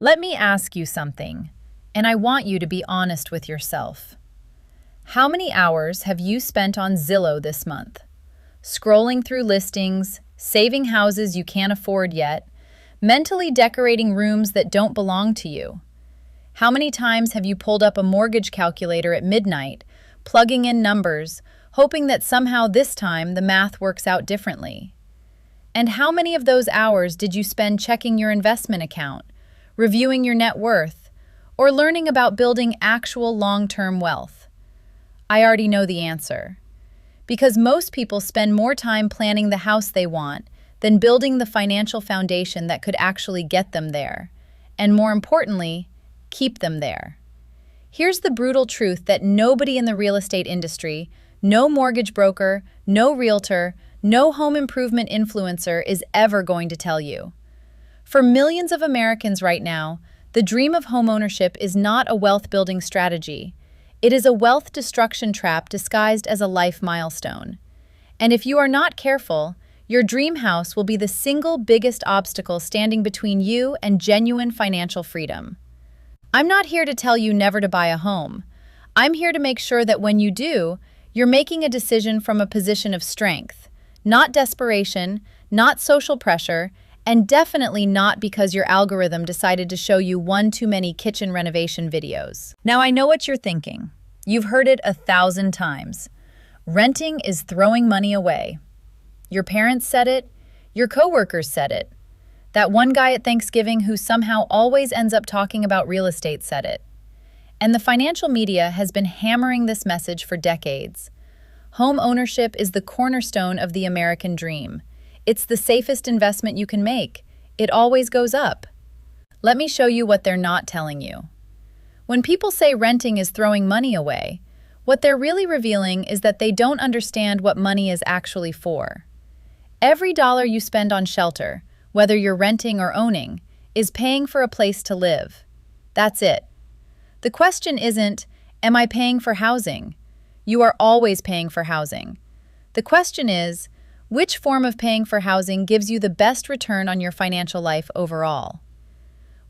Let me ask you something, and I want you to be honest with yourself. How many hours have you spent on Zillow this month? Scrolling through listings, saving houses you can't afford yet, mentally decorating rooms that don't belong to you. How many times have you pulled up a mortgage calculator at midnight, plugging in numbers, hoping that somehow this time the math works out differently? And how many of those hours did you spend checking your investment account, reviewing your net worth, or learning about building actual long-term wealth? I already know the answer. Because most people spend more time planning the house they want than building the financial foundation that could actually get them there, and more importantly, keep them there. Here's the brutal truth that nobody in the real estate industry, no mortgage broker, no realtor, no home improvement influencer is ever going to tell you. For millions of Americans right now, the dream of homeownership is not a wealth-building strategy. It is a wealth destruction trap disguised as a life milestone. And if you are not careful, your dream house will be the single biggest obstacle standing between you and genuine financial freedom. I'm not here to tell you never to buy a home. I'm here to make sure that when you do, you're making a decision from a position of strength, not desperation, not social pressure, and definitely not because your algorithm decided to show you one too many kitchen renovation videos. Now I know what you're thinking. You've heard it 1,000 times. Renting is throwing money away. Your parents said it. Your coworkers said it. That one guy at Thanksgiving who somehow always ends up talking about real estate said it. And the financial media has been hammering this message for decades. Home ownership is the cornerstone of the American dream. It's the safest investment you can make. It always goes up. Let me show you what they're not telling you. When people say renting is throwing money away, what they're really revealing is that they don't understand what money is actually for. Every dollar you spend on shelter, whether you're renting or owning, is paying for a place to live. That's it. The question isn't, am I paying for housing? You are always paying for housing. The question is, which form of paying for housing gives you the best return on your financial life overall?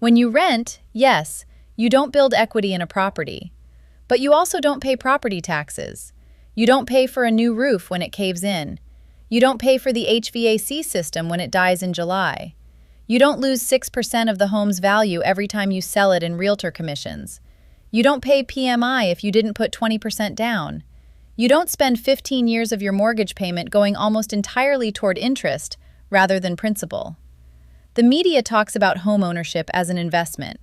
When you rent, yes, you don't build equity in a property, but you also don't pay property taxes. You don't pay for a new roof when it caves in. You don't pay for the HVAC system when it dies in July. You don't lose 6% of the home's value every time you sell it in realtor commissions. You don't pay PMI if you didn't put 20% down. You don't spend 15 years of your mortgage payment going almost entirely toward interest rather than principal. The media talks about home ownership as an investment,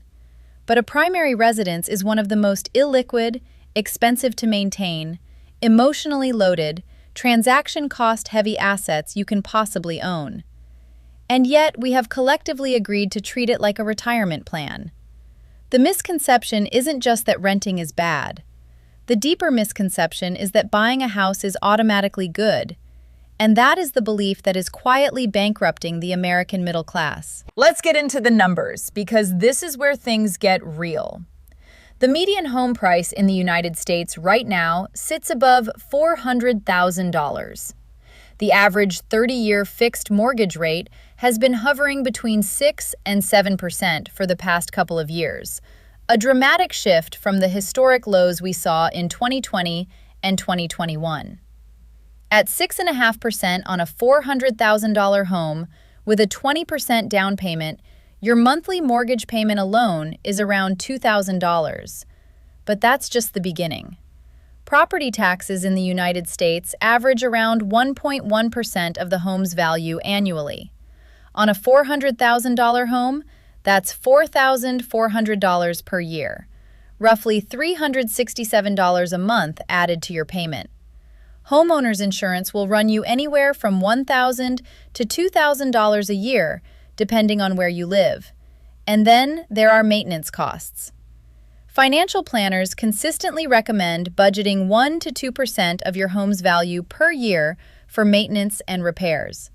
but a primary residence is one of the most illiquid, expensive to maintain, emotionally loaded, transaction cost-heavy assets you can possibly own. And yet, we have collectively agreed to treat it like a retirement plan. The misconception isn't just that renting is bad. The deeper misconception is that buying a house is automatically good, and that is the belief that is quietly bankrupting the American middle class. Let's get into the numbers, because this is where things get real. The median home price in the United States right now sits above $400,000. The average 30-year fixed mortgage rate has been hovering between 6 and 7% for the past couple of years, a dramatic shift from the historic lows we saw in 2020 and 2021. At 6.5% on a $400,000 home with a 20% down payment, your monthly mortgage payment alone is around $2,000. But that's just the beginning. Property taxes in the United States average around 1.1% of the home's value annually. On a $400,000 home, that's $4,400 per year, roughly $367 a month added to your payment. Homeowners insurance will run you anywhere from $1,000 to $2,000 a year, depending on where you live. And then there are maintenance costs. Financial planners consistently recommend budgeting 1 to 2% of your home's value per year for maintenance and repairs.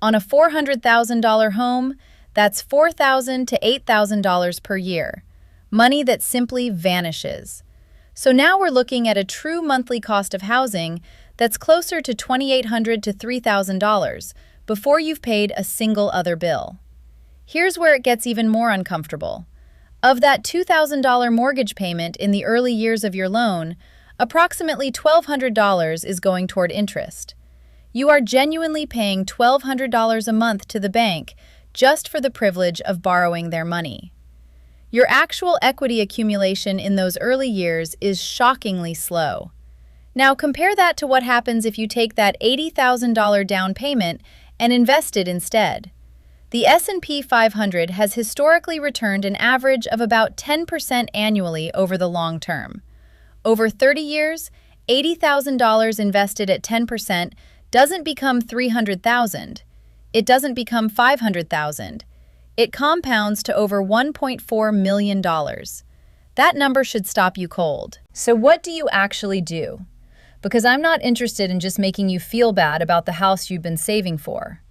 On a $400,000 home, that's $4,000 to $8,000 per year, money that simply vanishes. So now we're looking at a true monthly cost of housing that's closer to $2,800 to $3,000 before you've paid a single other bill. Here's where it gets even more uncomfortable. Of that $2,000 mortgage payment in the early years of your loan, approximately $1,200 is going toward interest. You are genuinely paying $1,200 a month to the bank just for the privilege of borrowing their money. Your actual equity accumulation in those early years is shockingly slow. Now compare that to what happens if you take that $80,000 down payment and invest it instead. The S&P 500 has historically returned an average of about 10% annually over the long term. Over 30 years, $80,000 invested at 10% doesn't become $300,000. It doesn't become $500,000. It compounds to over $1.4 million. That number should stop you cold. So what do you actually do? Because I'm not interested in just making you feel bad about the house you've been saving for.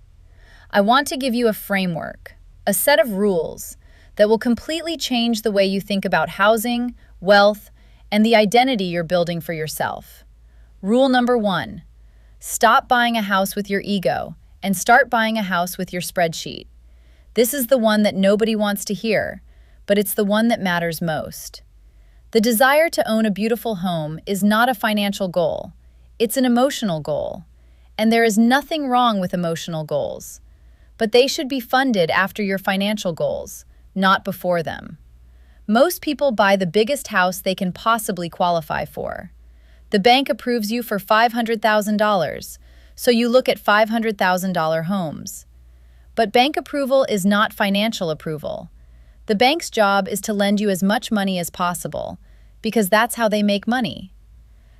I want to give you a framework, a set of rules that will completely change the way you think about housing, wealth, and the identity you're building for yourself. Rule number 1, stop buying a house with your ego and start buying a house with your spreadsheet. This is the one that nobody wants to hear, but it's the one that matters most. The desire to own a beautiful home is not a financial goal. It's an emotional goal. And there is nothing wrong with emotional goals. But they should be funded after your financial goals, not before them. Most people buy the biggest house they can possibly qualify for. The bank approves you for $500,000, so you look at $500,000 homes. But bank approval is not financial approval. The bank's job is to lend you as much money as possible, because that's how they make money.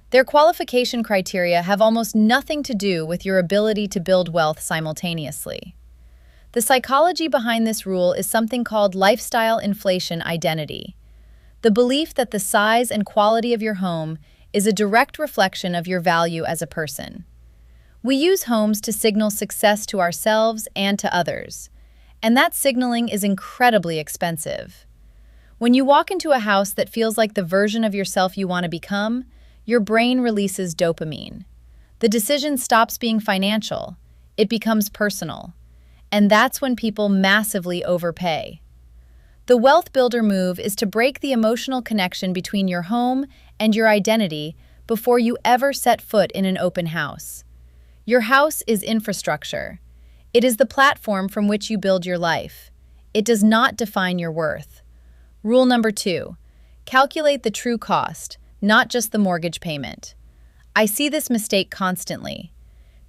Their qualification criteria have almost nothing to do with your ability to build wealth simultaneously. The psychology behind this rule is something called lifestyle inflation identity, the belief that the size and quality of your home is a direct reflection of your value as a person. We use homes to signal success to ourselves and to others, and that signaling is incredibly expensive. When you walk into a house that feels like the version of yourself you want to become, your brain releases dopamine. The decision stops being financial, it becomes personal. And that's when people massively overpay. The wealth builder move is to break the emotional connection between your home and your identity before you ever set foot in an open house. Your house is infrastructure. It is the platform from which you build your life. It does not define your worth. Rule number 2, calculate the true cost, not just the mortgage payment. I see this mistake constantly.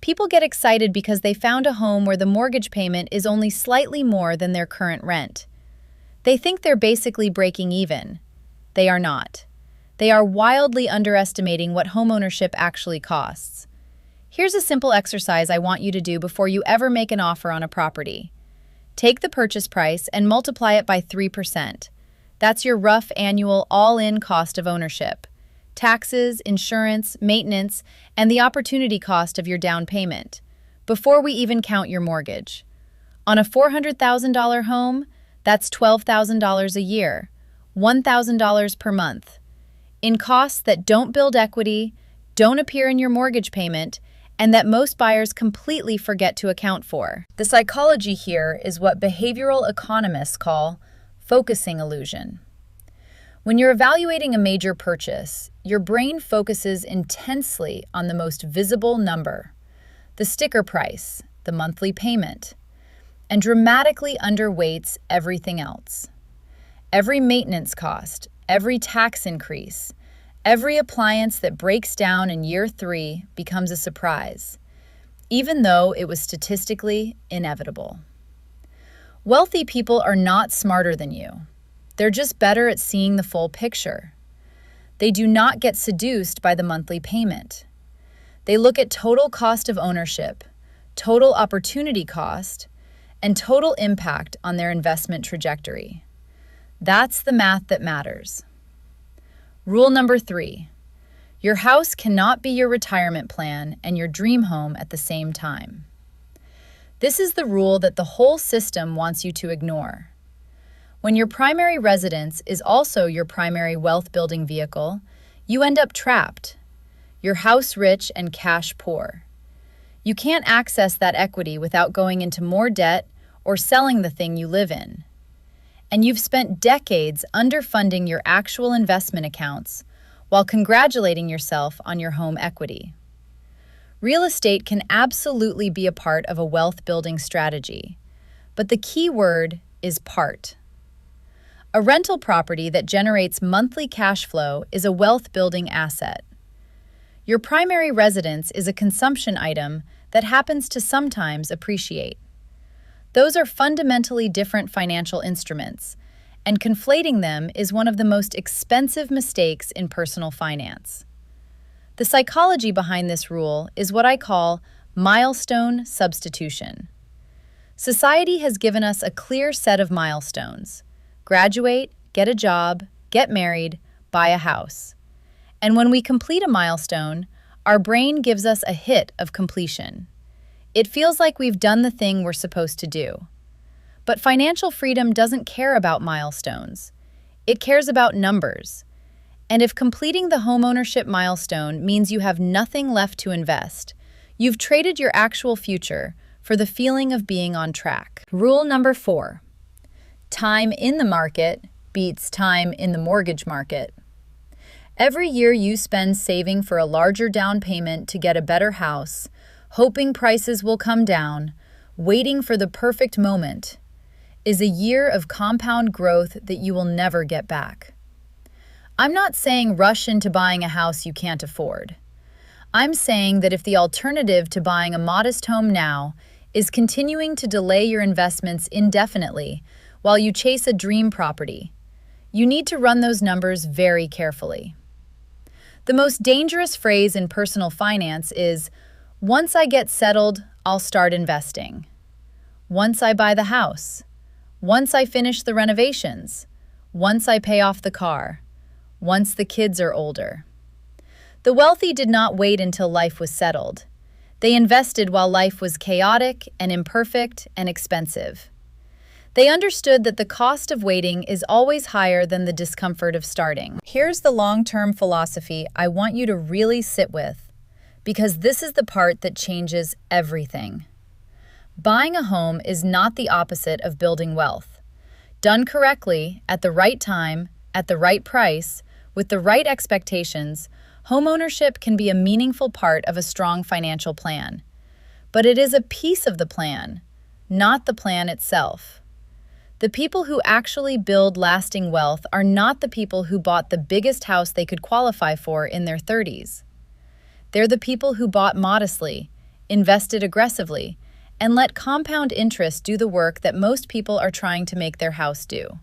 People get excited because they found a home where the mortgage payment is only slightly more than their current rent. They think they're basically breaking even. They are not. They are wildly underestimating what homeownership actually costs. Here's a simple exercise I want you to do before you ever make an offer on a property. Take the purchase price and multiply it by 3%. That's your rough annual all-in cost of ownership. Taxes, insurance, maintenance, and the opportunity cost of your down payment, before we even count your mortgage. On a $400,000 home, that's $12,000 a year, $1,000 per month, in costs that don't build equity, don't appear in your mortgage payment, and that most buyers completely forget to account for. The psychology here is what behavioral economists call focusing illusion. When you're evaluating a major purchase, your brain focuses intensely on the most visible number, the sticker price, the monthly payment, and dramatically underweights everything else. Every maintenance cost, every tax increase, every appliance that breaks down in year 3 becomes a surprise, even though it was statistically inevitable. Wealthy people are not smarter than you. They're just better at seeing the full picture. They do not get seduced by the monthly payment. They look at total cost of ownership, total opportunity cost, and total impact on their investment trajectory. That's the math that matters. Rule number 3, your house cannot be your retirement plan and your dream home at the same time. This is the rule that the whole system wants you to ignore. When your primary residence is also your primary wealth-building vehicle, you end up trapped. You're house rich and cash poor. You can't access that equity without going into more debt or selling the thing you live in. And you've spent decades underfunding your actual investment accounts while congratulating yourself on your home equity. Real estate can absolutely be a part of a wealth building strategy, but the key word is part. A rental property that generates monthly cash flow is a wealth building asset. Your primary residence is a consumption item that happens to sometimes appreciate. Those are fundamentally different financial instruments, and conflating them is one of the most expensive mistakes in personal finance. The psychology behind this rule is what I call milestone substitution. Society has given us a clear set of milestones: graduate, get a job, get married, buy a house. And when we complete a milestone, our brain gives us a hit of completion. It feels like we've done the thing we're supposed to do. But financial freedom doesn't care about milestones. It cares about numbers. And if completing the homeownership milestone means you have nothing left to invest, you've traded your actual future for the feeling of being on track. Rule number 4. Time in the market beats time in the mortgage market. Every year you spend saving for a larger down payment to get a better house, hoping prices will come down, waiting for the perfect moment, is a year of compound growth that you will never get back. I'm not saying rush into buying a house you can't afford. I'm saying that if the alternative to buying a modest home now is continuing to delay your investments indefinitely while you chase a dream property, you need to run those numbers very carefully. The most dangerous phrase in personal finance is, "Once I get settled, I'll start investing." Once I buy the house. Once I finish the renovations. Once I pay off the car. Once the kids are older. The wealthy did not wait until life was settled. They invested while life was chaotic and imperfect and expensive. They understood that the cost of waiting is always higher than the discomfort of starting. Here's the long-term philosophy I want you to really sit with, because this is the part that changes everything. Buying a home is not the opposite of building wealth. Done correctly, at the right time, at the right price, with the right expectations, homeownership can be a meaningful part of a strong financial plan. But it is a piece of the plan, not the plan itself. The people who actually build lasting wealth are not the people who bought the biggest house they could qualify for in their 30s. They're the people who bought modestly, invested aggressively, and let compound interest do the work that most people are trying to make their house do.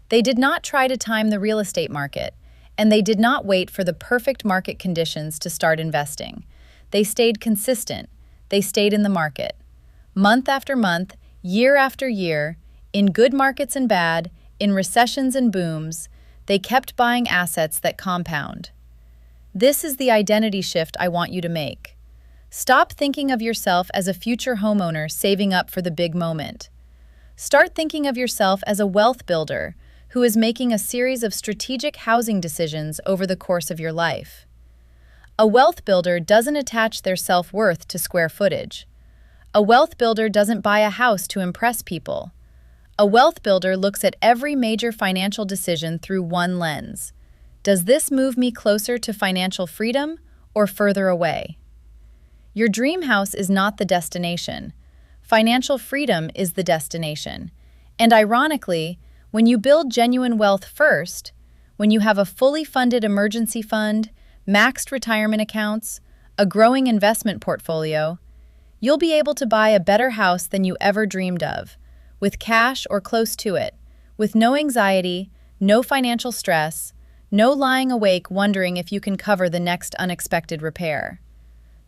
They did not try to time the real estate market, and they did not wait for the perfect market conditions to start investing. They stayed consistent. They stayed in the market. Month after month, year after year, in good markets and bad, in recessions and booms, they kept buying assets that compound. This is the identity shift I want you to make. Stop thinking of yourself as a future homeowner saving up for the big moment. Start thinking of yourself as a wealth builder who is making a series of strategic housing decisions over the course of your life. A wealth builder doesn't attach their self-worth to square footage. A wealth builder doesn't buy a house to impress people. A wealth builder looks at every major financial decision through one lens. Does this move me closer to financial freedom or further away? Your dream house is not the destination. Financial freedom is the destination. And ironically, when you build genuine wealth first, when you have a fully funded emergency fund, maxed retirement accounts, a growing investment portfolio, you'll be able to buy a better house than you ever dreamed of, with cash or close to it, with no anxiety, no financial stress, no lying awake wondering if you can cover the next unexpected repair.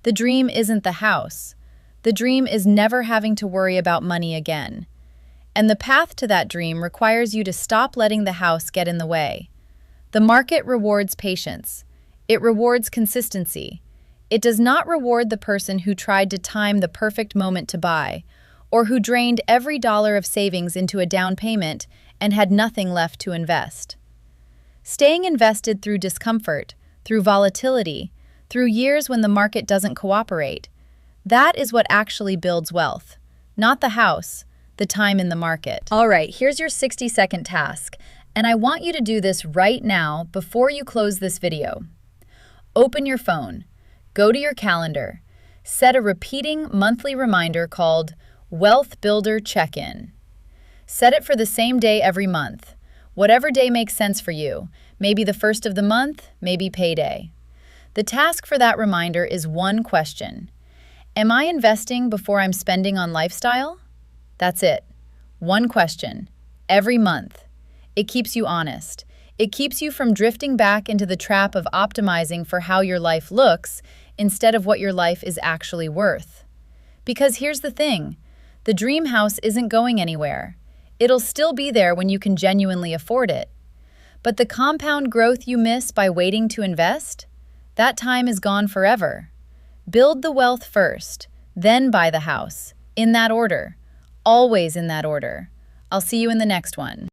The dream isn't the house. The dream is never having to worry about money again. And the path to that dream requires you to stop letting the house get in the way. The market rewards patience. It rewards consistency. It does not reward the person who tried to time the perfect moment to buy, or who drained every dollar of savings into a down payment and had nothing left to invest. Staying invested through discomfort, through volatility, through years when the market doesn't cooperate, that is what actually builds wealth. Not the house. the time in the market. All right, here's your 60-second task, and I want you to do this right now before you close this video. Open your phone, go to your calendar, set a repeating monthly reminder called Wealth Builder Check-in. Set it for the same day every month, whatever day makes sense for you, maybe the first of the month, maybe payday. The task for that reminder is one question. Am I investing before I'm spending on lifestyle? That's it. One question, every month. It keeps you honest. It keeps you from drifting back into the trap of optimizing for how your life looks instead of what your life is actually worth. Because here's the thing, the dream house isn't going anywhere. It'll still be there when you can genuinely afford it. But the compound growth you miss by waiting to invest? That time is gone forever. Build the wealth first, then buy the house. In that order. Always in that order. I'll see you in the next one.